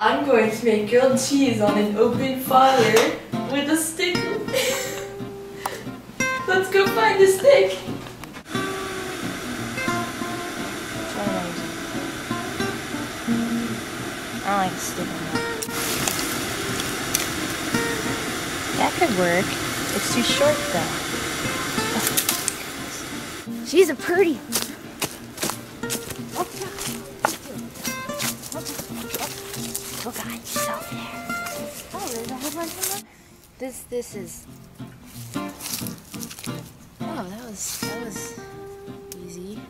I'm going to make grilled cheese on an open fire with a stick. Let's go find a stick. I don't like a stick on that. That could work. It's too short though. Oh, she's a pretty. Oh God, she's over there. Oh, there's a whole bunch of them. This is. Oh, that was easy.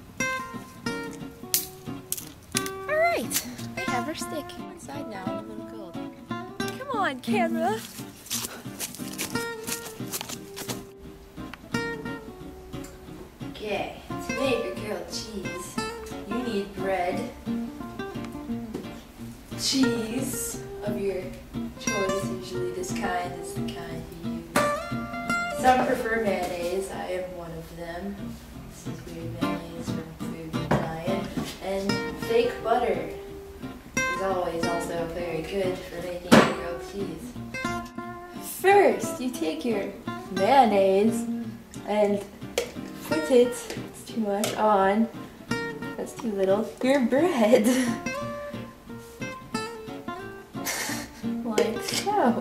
All right, I have her stick. Inside now, I'm a little cold. Come on, camera. Okay, to make a grilled cheese, you need bread, cheese of your choice. Usually this kind is the kind you use. Some prefer mayonnaise. I am one of them. This is weird mayonnaise from Food Giant. And fake butter is always also very good for making grilled cheese. First, you take your mayonnaise and put it, it's too much on, that's too little, your bread. Like so.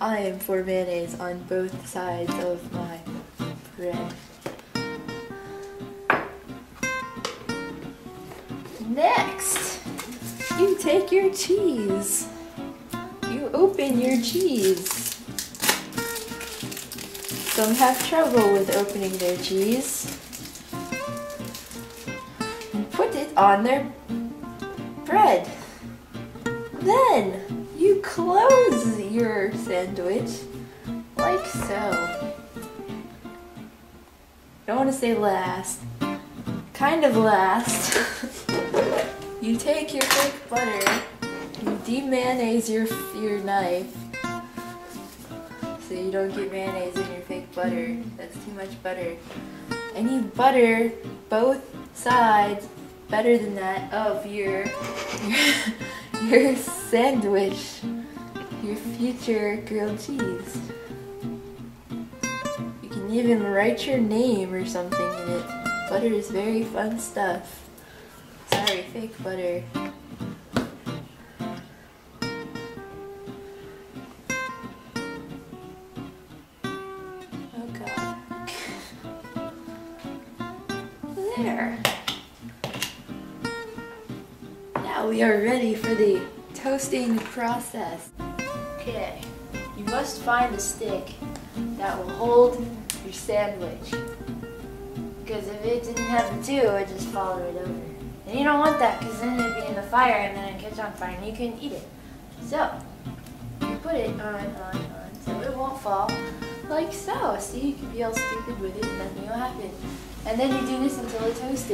I am for mayonnaise on both sides of my bread. Next, you take your cheese. You open your cheese. Some have trouble with opening their cheese. And put it on their bread. Then you close your sandwich like so. Don't want to say last. Kind of last. You take your fake butter, you de-mayonnaise your knife, so you don't get mayonnaise in your fake butter. That's too much butter. And you butter both sides, better than that, of your sandwich, your future grilled cheese. You can even write your name or something in it. Butter is very fun stuff. Sorry, fake butter. Oh God. There. Now we are ready for the toasting process. Okay, you must find a stick that will hold your sandwich. Because if it didn't have the two, it would just fall right over. And you don't want that, because then it'd be in the fire and then it'd catch on fire and you couldn't eat it. So, you put it on, so it won't fall, like so. See, you can be all stupid with it and nothing will happen. And then you do this until it toasts,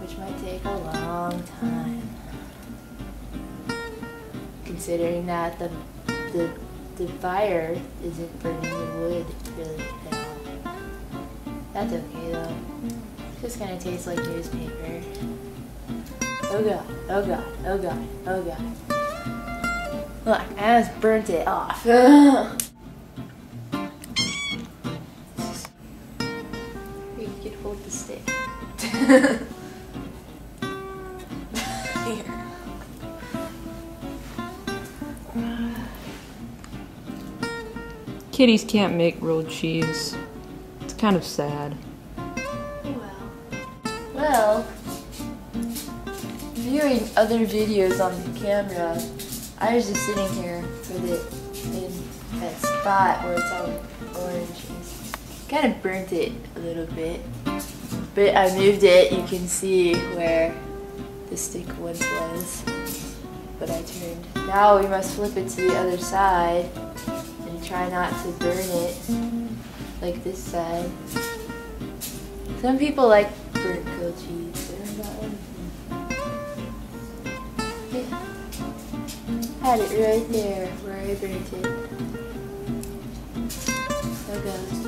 which might take a long time. Considering that the fire isn't burning the wood really at all. That's okay though. It's just gonna taste like newspaper. Oh God, oh God, oh God, oh God. Look, I just burnt it off. You can hold the stick. Here. Kitties can't make grilled cheese. It's kind of sad. Well, viewing other videos on the camera, I was just sitting here in that spot where it's all orange. Kind of burnt it a little bit, but I moved it. You can see where the stick once was, but I turned. Now we must flip it to the other side and try not to burn it like this side. Some people like burnt grilled cheese, but I'm not one of them. Yeah. Had it right there where I burnt it. So it goes.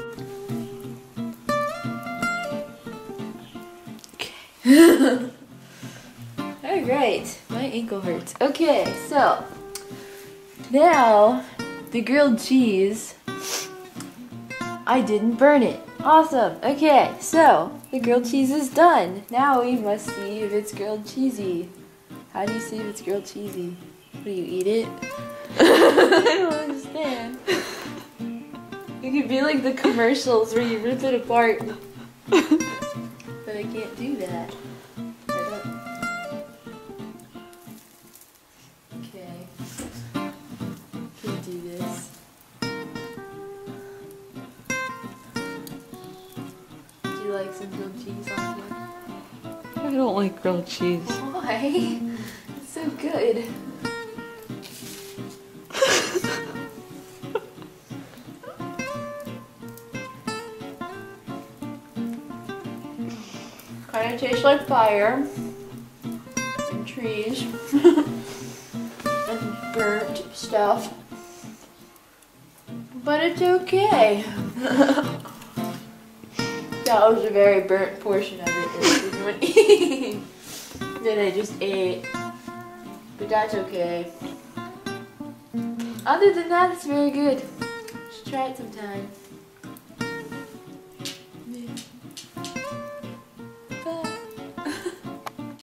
Alright, my ankle hurts. Okay, so now the grilled cheese, I didn't burn it. Awesome. Okay, so the grilled cheese is done. Now we must see if it's grilled cheesy. How do you see if it's grilled cheesy? Do you eat it? I don't understand. It could be like the commercials where you rip it apart. But I can't do that. Okay. Can't do this. Do you like some grilled cheese on here? I don't like grilled cheese. Why? It's so good. Kind of tastes like fire and trees and burnt stuff, but it's okay. That was a very burnt portion of it that I didn't want to eat. That I just ate, but that's okay. Other than that, it's very good. You should try it sometime.